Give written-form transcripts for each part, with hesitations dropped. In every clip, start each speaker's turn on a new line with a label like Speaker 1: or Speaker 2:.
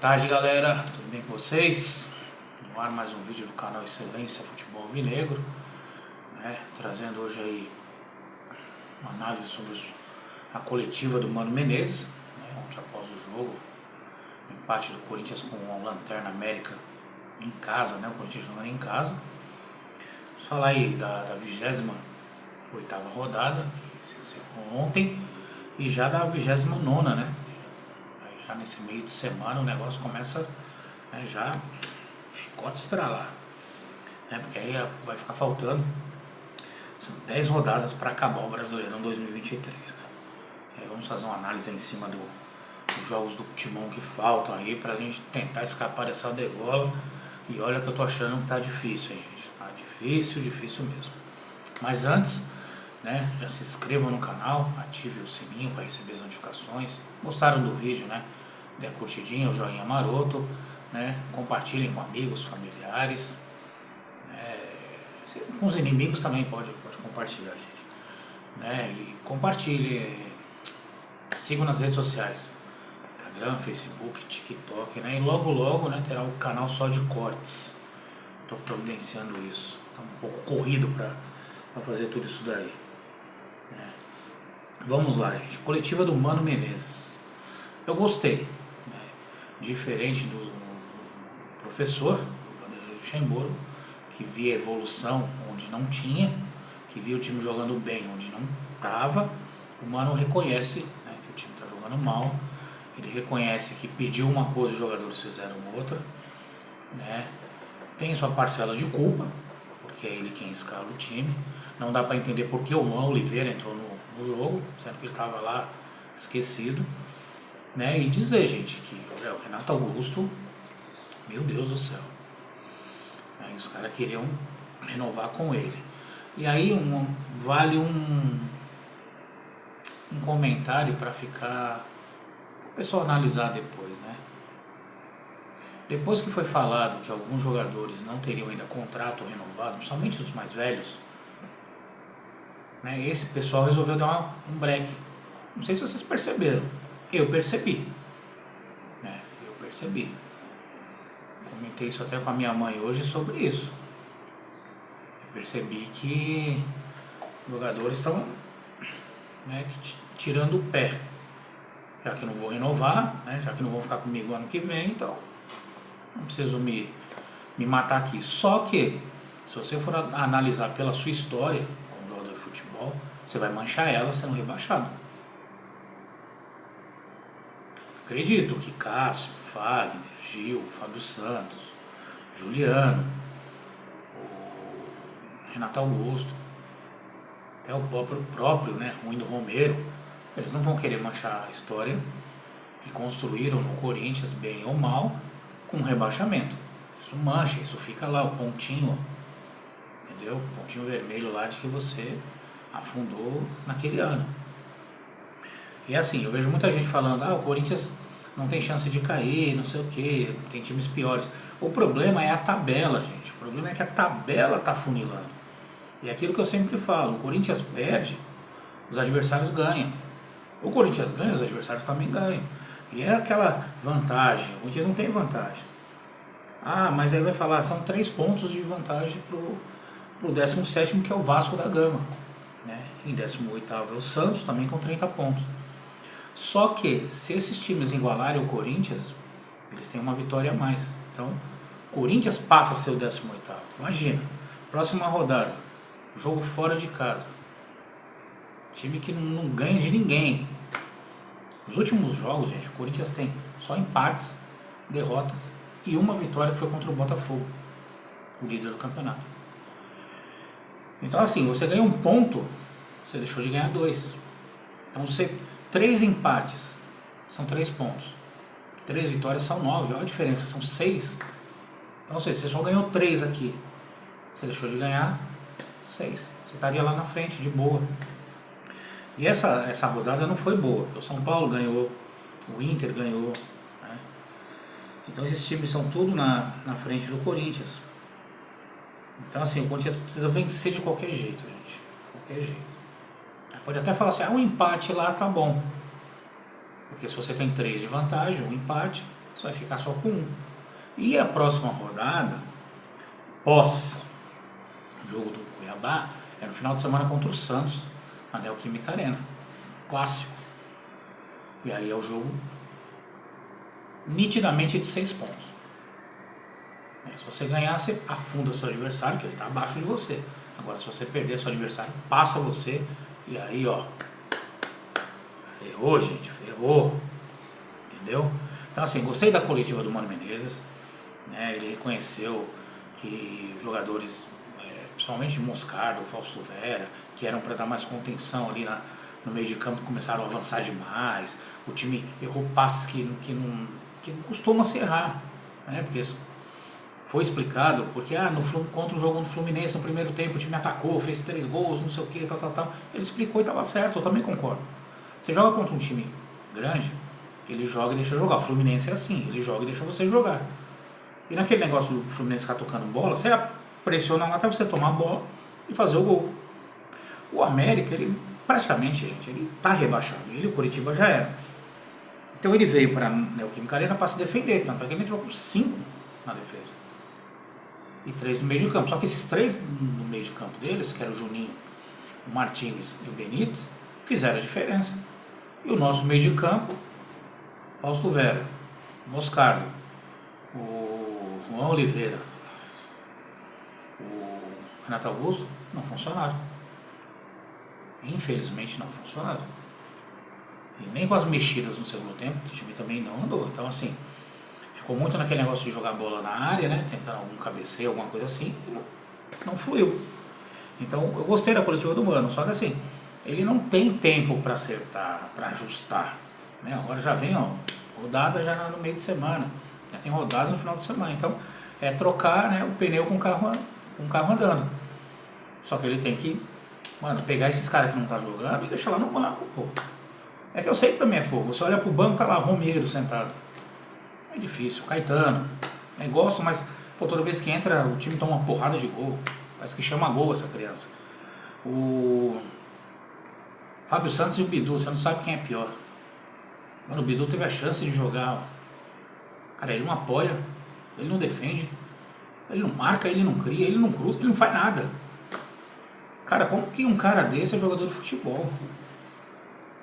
Speaker 1: tarde, galera, tudo bem com vocês? No ar mais um vídeo do canal Excelência Futebol Alvinegro, né? Trazendo hoje aí uma análise sobre a coletiva do Mano Menezes, né? Ontem após o jogo, o empate do Corinthians com o Lanterna América em casa, né? O Corinthians jogando em casa. Vamos falar aí da 28ª rodada, que se encerrou ontem, e já da 29ª, né? Já nesse meio de semana o negócio começa, né, já chicote estralar, né, porque aí vai ficar faltando, são 10 rodadas para acabar o Brasileirão 2023, né. Aí vamos fazer uma análise aí em cima dos jogos do Timão que faltam aí pra gente tentar escapar dessa degola. E olha que eu tô achando que tá difícil, hein, gente, tá difícil mesmo. Mas antes, né, já se inscrevam no canal, ative o sininho para receber as notificações. Gostaram do vídeo, né? Dê a curtidinha, o joinha maroto, né? Compartilhem com amigos, familiares, com os inimigos também pode compartilhar, gente, né? E compartilhe, sigam nas redes sociais, Instagram, Facebook, TikTok, né? E logo, né, terá o canal só de cortes. Estou providenciando isso, tá um pouco corrido para fazer tudo isso daí. Vamos lá, gente. Coletiva do Mano Menezes. Eu gostei, né? Diferente do professor, do Vanderlei Luxemburgo, que via evolução onde não tinha, que via o time jogando bem onde não estava. O Mano reconhece, né, que o time está jogando mal. Ele reconhece que pediu uma coisa e os jogadores fizeram outra, né? Tem sua parcela de culpa, porque é ele quem escala o time. Não dá para entender por que o Juan Oliveira entrou no jogo, sendo que ele estava lá esquecido, né? E dizer, gente, que o Renato Augusto, meu Deus do céu, aí os caras queriam renovar com ele. E aí vale um comentário para ficar o pessoal analisar depois, né? Depois que foi falado que alguns jogadores não teriam ainda contrato renovado, principalmente os mais velhos, né, esse pessoal resolveu dar um break. Não sei se vocês perceberam. Eu percebi. Né, eu percebi. Comentei isso até com a minha mãe hoje sobre isso. Eu percebi que os jogadores estão, né, tirando o pé. Já que não vou renovar, né, já que não vão ficar comigo ano que vem, então não preciso me matar aqui. Só que, se você for analisar pela sua história como jogador de futebol, você vai manchar ela sendo rebaixado. Acredito que Cássio, Fagner, Gil, Fábio Santos, Juliano, o Renato Augusto, até o próprio, né, Ruindo Romero, eles não vão querer manchar a história que construíram no Corinthians, bem ou mal, com rebaixamento. Isso mancha, isso fica lá, o pontinho, entendeu? O pontinho vermelho lá de que você afundou naquele ano. E assim, eu vejo muita gente falando, o Corinthians não tem chance de cair, não sei o que, tem times piores. O problema é a tabela, gente. O problema é que a tabela está funilando. E é aquilo que eu sempre falo, o Corinthians perde, os adversários ganham. O Corinthians ganha, os adversários também ganham. E é aquela vantagem, o Corinthians não tem vantagem. Mas aí vai falar, são 3 pontos de vantagem pro 17º, que é o Vasco da Gama, né? Em 18º é o Santos, também com 30 pontos. Só que, se esses times igualarem o Corinthians, eles têm uma vitória a mais. Então, o Corinthians passa a ser o 18º. Imagina, próxima rodada, jogo fora de casa. Time que não ganha de ninguém. Nos últimos jogos, gente, o Corinthians tem só empates, derrotas e uma vitória que foi contra o Botafogo, o líder do campeonato. Então assim, você ganha 1 ponto, você deixou de ganhar 2. Então 3 empates são 3 pontos. 3 vitórias são 9, olha a diferença, são 6. Então você só ganhou 3 aqui. Você deixou de ganhar 6. Você estaria lá na frente, de boa. E essa rodada não foi boa, porque o São Paulo ganhou, o Inter ganhou, né? Então esses times são tudo na frente do Corinthians. Então assim, o Corinthians precisa vencer de qualquer jeito, gente. Qualquer jeito. Pode até falar assim, um empate lá tá bom. Porque se você tem 3 de vantagem, um empate, você vai ficar só com um. E a próxima rodada, pós jogo do Cuiabá, é no final de semana contra o Santos, na Neoquímica Arena. Clássico. E aí é o jogo nitidamente de 6 pontos. Se você ganhar, você afunda seu adversário, que ele está abaixo de você. Agora, se você perder, seu adversário passa você. E aí, ó, ferrou, gente, ferrou. Entendeu? Então, assim, gostei da coletiva do Mano Menezes. Né? Ele reconheceu que jogadores, principalmente Moscardo, Fausto Vera, que eram para dar mais contenção ali no meio de campo, começaram a avançar demais. O time errou passes que não costuma se errar. Né? Porque foi explicado, porque contra o jogo do Fluminense no primeiro tempo o time atacou, fez 3 gols, não sei o que, tal. Ele explicou e estava certo, eu também concordo. Você joga contra um time grande, ele joga e deixa jogar. O Fluminense é assim, ele joga e deixa você jogar. E naquele negócio do Fluminense ficar tocando bola, você pressiona lá até você tomar a bola e fazer o gol. O América, ele praticamente, gente, ele tá rebaixado. Ele e o Coritiba já era. Então ele veio para a Neoquímica Arena para se defender, tanto é que ele entrou com 5 na defesa. E 3 no meio de campo. Só que esses 3 no meio de campo deles, que era o Juninho, o Martins e o Benítez, fizeram a diferença. E o nosso meio de campo, Fausto Vera, Moscardo, o Juan Oliveira, o Renato Augusto, não funcionaram. Infelizmente não funcionaram. E nem com as mexidas no segundo tempo, o time também não andou. Então, assim, ficou muito naquele negócio de jogar bola na área, né? Tentando algum cabeceio, alguma coisa assim, e não fluiu. Então, eu gostei da coletiva do Mano, só que assim, ele não tem tempo para acertar, para ajustar. Né? Agora já vem, ó, rodada já no meio de semana, já tem rodada no final de semana. Então, é trocar, né, o pneu com o carro andando. Só que ele tem que, pegar esses caras que não tá jogando e deixar lá no banco, pô. É que eu sei que também é fogo. Você olha pro banco, tá lá Romero sentado. É difícil, Caetano. Gosto, mas pô, toda vez que entra o time toma uma porrada de gol. Parece que chama gol essa criança. O Fábio Santos e o Bidu, você não sabe quem é pior. O Bidu teve a chance de jogar. Cara, ele não apoia, ele não defende, ele não marca, ele não cria, ele não cruza, ele não faz nada. Cara, como que um cara desse é jogador de futebol?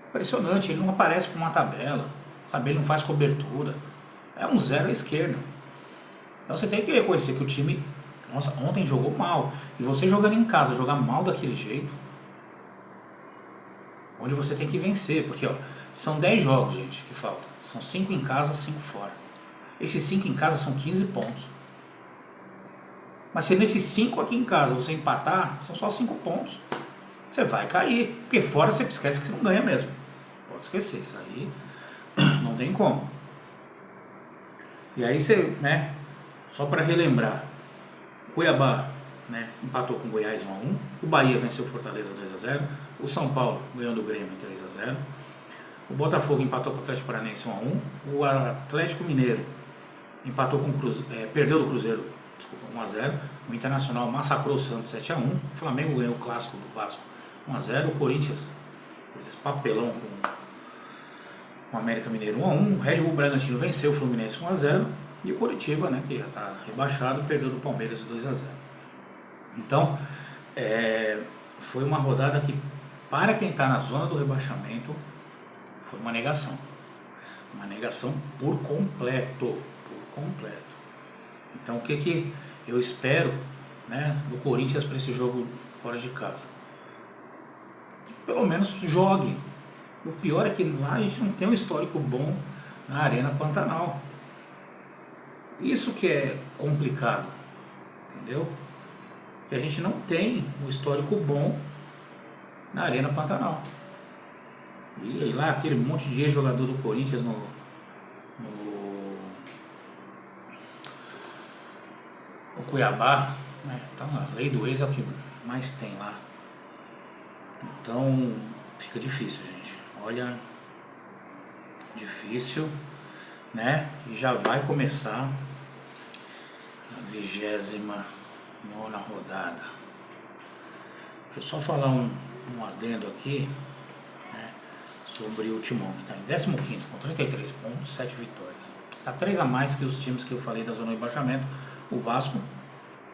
Speaker 1: Impressionante, ele não aparece para uma tabela, sabe? Ele não faz cobertura. É um 0 à esquerda. Então você tem que reconhecer que o time, nossa, ontem jogou mal. E você jogando em casa, jogar mal daquele jeito, onde você tem que vencer, porque ó, são 10 jogos, gente, que faltam. São 5 em casa, 5 fora. Esses 5 em casa são 15 pontos. Mas se nesses 5 aqui em casa você empatar, são só 5 pontos. Você vai cair, porque fora você esquece que você não ganha mesmo. Pode esquecer, isso aí não tem como. E aí você, né, só para relembrar, Cuiabá, né, empatou com o Goiás 1-1, o Bahia venceu o Fortaleza 2-0, o São Paulo ganhou do Grêmio 3-0, o Botafogo empatou com o Atlético Paranaense 1-1, o Atlético Mineiro empatou com perdeu do Cruzeiro, desculpa, 1-0, o Internacional massacrou o Santos 7-1, o Flamengo ganhou o clássico do Vasco 1-0, o Corinthians fez esse papelão com o América Mineiro 1-1, o Red Bull Bragantino venceu o Fluminense 1-0 e o Coritiba, né, que já está rebaixado, perdeu do Palmeiras 2-0. Então, foi uma rodada que, para quem está na zona do rebaixamento, foi uma negação. Uma negação por completo. Então, o que eu espero, né, do Corinthians para esse jogo fora de casa? Que pelo menos jogue. O pior é que lá a gente não tem um histórico bom na Arena Pantanal. Isso que é complicado, entendeu? Que a gente não tem um histórico bom na Arena Pantanal. E lá aquele monte de ex-jogador do Corinthians no Cuiabá, né? Então a lei do ex é o que mais tem lá. Então fica difícil, gente. Olha, difícil, né? E já vai começar a 29ª rodada. Deixa eu só falar um adendo aqui, né, sobre o Timão, que está em 15º com 33 pontos, 7 vitórias. Está 3 a mais que os times que eu falei da zona de rebaixamento. O Vasco,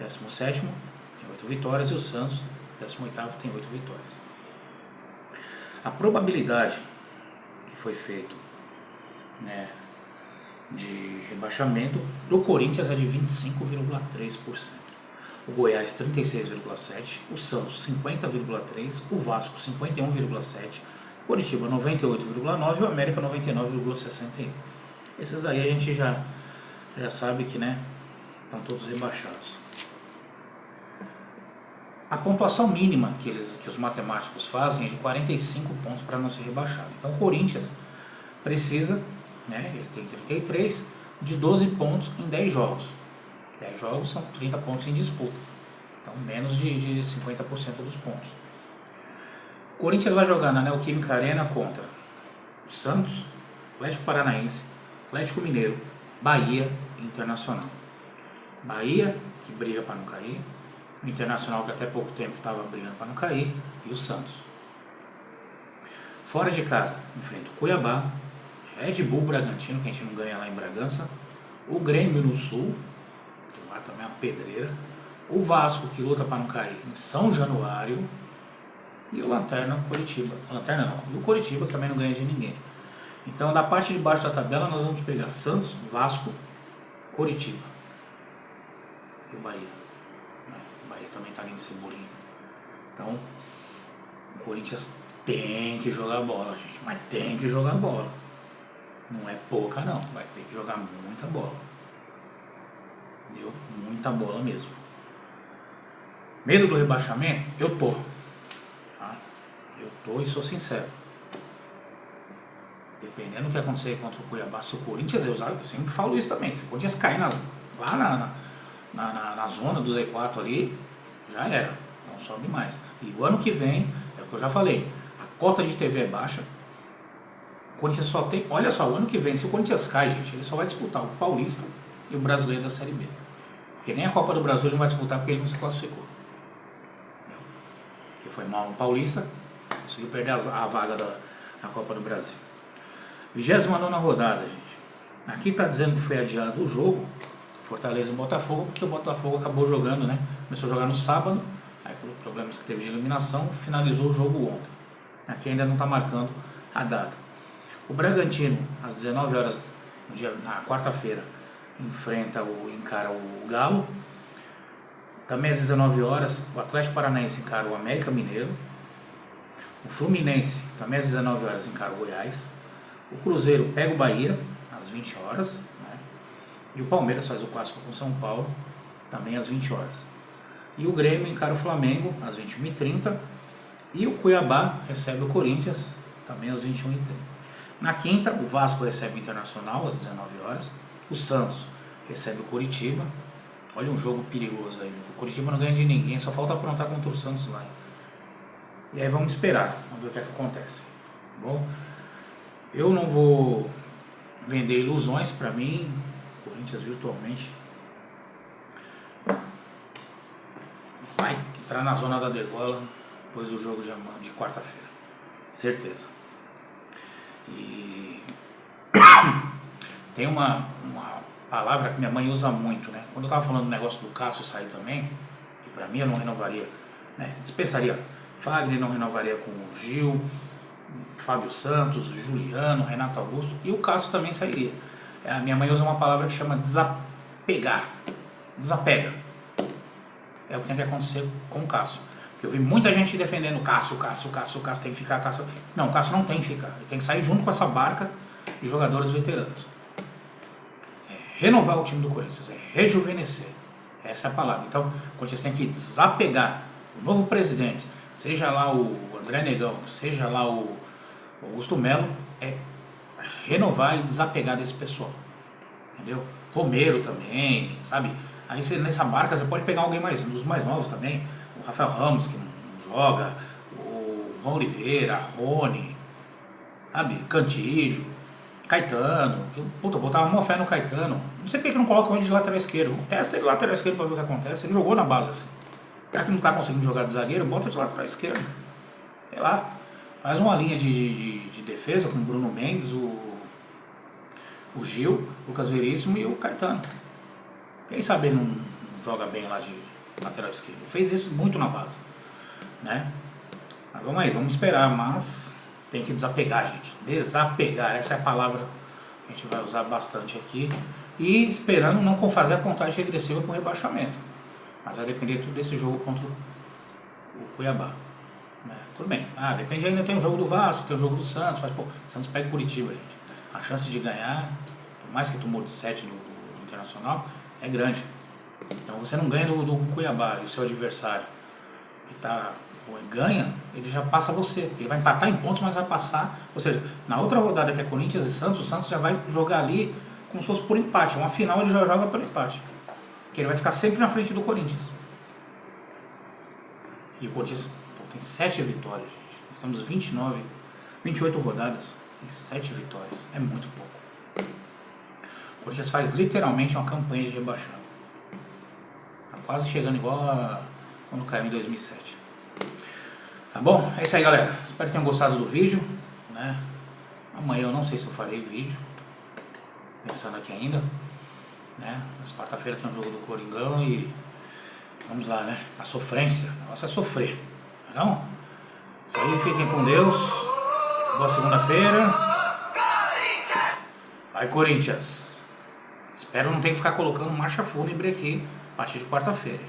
Speaker 1: 17º, tem 8 vitórias, e o Santos, 18º, tem 8 vitórias. A probabilidade que foi feito, né, de rebaixamento do Corinthians é de 25,3%. O Goiás 36,7%, o Santos 50,3%, o Vasco 51,7%, Curitiba 98,9% e o América 99,61%. Esses aí a gente já sabe que, né, estão todos rebaixados. A pontuação mínima que os matemáticos fazem é de 45 pontos para não ser rebaixado. Então o Corinthians precisa, né, ele tem 33, de 12 pontos em 10 jogos. 10 jogos são 30 pontos em disputa. Então menos de 50% dos pontos. O Corinthians vai jogar na Neoquímica Arena contra o Santos, Atlético Paranaense, Atlético Mineiro, Bahia e Internacional. Bahia, que briga para não cair, o Internacional, que até pouco tempo estava brigando para não cair, e o Santos. Fora de casa, enfrenta o Cuiabá, Red Bull Bragantino, que a gente não ganha lá em Bragança, o Grêmio no Sul, que lá também é uma pedreira, o Vasco, que luta para não cair, em São Januário, e o Lanterna, Curitiba. Lanterna não, e o Curitiba também não ganha de ninguém. Então, da parte de baixo da tabela, nós vamos pegar Santos, Vasco, Curitiba e o Bahia. O Bahia também está ali nesse bolinho. Então, o Corinthians tem que jogar bola, gente. Mas tem que jogar bola. Não é pouca, não. Vai ter que jogar muita bola. Entendeu? Muita bola mesmo. Medo do rebaixamento? Eu tô. Tá? Eu tô e sou sincero. Dependendo do que acontecer contra o Cuiabá, se o Corinthians, eu sempre falo isso também, se o Corinthians cair lá na zona do Z4 ali, já era, não sobe mais. E o ano que vem, é o que eu já falei, a cota de TV é baixa, o Corinthians só tem, olha só, o ano que vem, se o Corinthians cai, gente, ele só vai disputar o Paulista e o Brasileiro da Série B. Porque nem a Copa do Brasil ele não vai disputar porque ele não se classificou. Ele foi mal no Paulista, conseguiu perder a vaga da Copa do Brasil. 29ª rodada, gente. Aqui está dizendo que foi adiado o jogo Fortaleza e Botafogo, porque o Botafogo acabou jogando, né? Começou a jogar no sábado, aí por problemas que teve de iluminação, finalizou o jogo ontem. Aqui ainda não está marcando a data. O Bragantino, às 19 horas, na quarta-feira, encara o Galo. Também às 19 horas, o Atlético Paranaense encara o América Mineiro. O Fluminense, também às 19 horas, encara o Goiás. O Cruzeiro pega o Bahia, às 20 horas, né? E o Palmeiras faz o clássico com o São Paulo, também às 20 horas. E o Grêmio encara o Flamengo, às 21h30. E o Cuiabá recebe o Corinthians, também às 21h30. Na quinta, o Vasco recebe o Internacional, às 19 horas. O Santos recebe o Curitiba. Olha um jogo perigoso aí. O Curitiba não ganha de ninguém, só falta aprontar contra o Santos lá. E aí vamos esperar, vamos ver o que é que acontece. Tá bom? Eu não vou vender ilusões. Para mim, o Corinthians virtualmente vai entrar na zona da degola depois do jogo de quarta-feira. Certeza. E tem uma palavra que minha mãe usa muito, né? Quando eu estava falando do negócio do Cássio sair também, que para mim eu não renovaria, né? Dispensaria. Fagner não renovaria com o Gil, Fábio Santos, Juliano, Renato Augusto, e o Cássio também sairia. A minha mãe usa uma palavra que chama desapegar. Desapega. É o que tem que acontecer com o Cássio. Porque eu vi muita gente defendendo o Cássio tem que ficar, Cássio. Não, o Cássio não tem que ficar. Ele tem que sair junto com essa barca de jogadores veteranos. É renovar o time do Corinthians, é rejuvenescer. Essa é a palavra. Então, o Corinthians tem que desapegar o novo presidente, seja lá o André Negão, seja lá o Augusto Melo, é renovar e desapegar desse pessoal. Entendeu? Romero também, sabe? Aí você, nessa barca você pode pegar alguém dos mais novos também. O Rafael Ramos, que não joga, o Juan Oliveira, Rony, sabe? Cantilho, Caetano. Puta, eu botava uma fé no Caetano. Não sei por que não coloca ele de lateral esquerdo. Testa ele de lateral esquerdo pra ver o que acontece. Ele jogou na base assim. Já que não tá conseguindo jogar de zagueiro, bota de lateral esquerdo. Sei lá. Faz uma linha de defesa com o Bruno Mendes, o O Gil, Lucas Veríssimo e o Caetano. Quem sabe ele não joga bem lá de lateral esquerdo. Fez isso muito na base, né? Mas vamos aí, vamos esperar, mas tem que desapegar, gente. Desapegar, essa é a palavra que a gente vai usar bastante aqui. E esperando não fazer a contagem regressiva para o rebaixamento. Mas vai depender tudo desse jogo contra o Cuiabá. Né? Tudo bem. Depende, ainda tem o jogo do Vasco, tem o jogo do Santos, mas pô, Santos pega Curitiba, gente. A chance de ganhar, por mais que tomou de 7 no Internacional, é grande. Então você não ganha do Cuiabá e o seu adversário que ganha, ele já passa você. Ele vai empatar em pontos, mas vai passar. Ou seja, na outra rodada que é Corinthians e Santos, o Santos já vai jogar ali como se fosse por empate. Uma final ele já joga por empate. Porque ele vai ficar sempre na frente do Corinthians. E o Corinthians tem 7 vitórias, gente. Nós temos 28 rodadas. Tem 7 vitórias. É muito pouco. O Corinthians faz literalmente uma campanha de rebaixado. Tá quase chegando igual a quando caiu em 2007. Tá bom? É isso aí, galera. Espero que tenham gostado do vídeo, né? Amanhã eu não sei se eu farei vídeo. Pensando aqui ainda, né? Mas quarta-feira tem um jogo do Coringão e vamos lá, né? A sofrência. O negócio é sofrer. Não? Isso aí, fiquem com Deus. Boa segunda-feira. Vai, Corinthians. Espero não ter que ficar colocando marcha fúnebre aqui a partir de quarta-feira.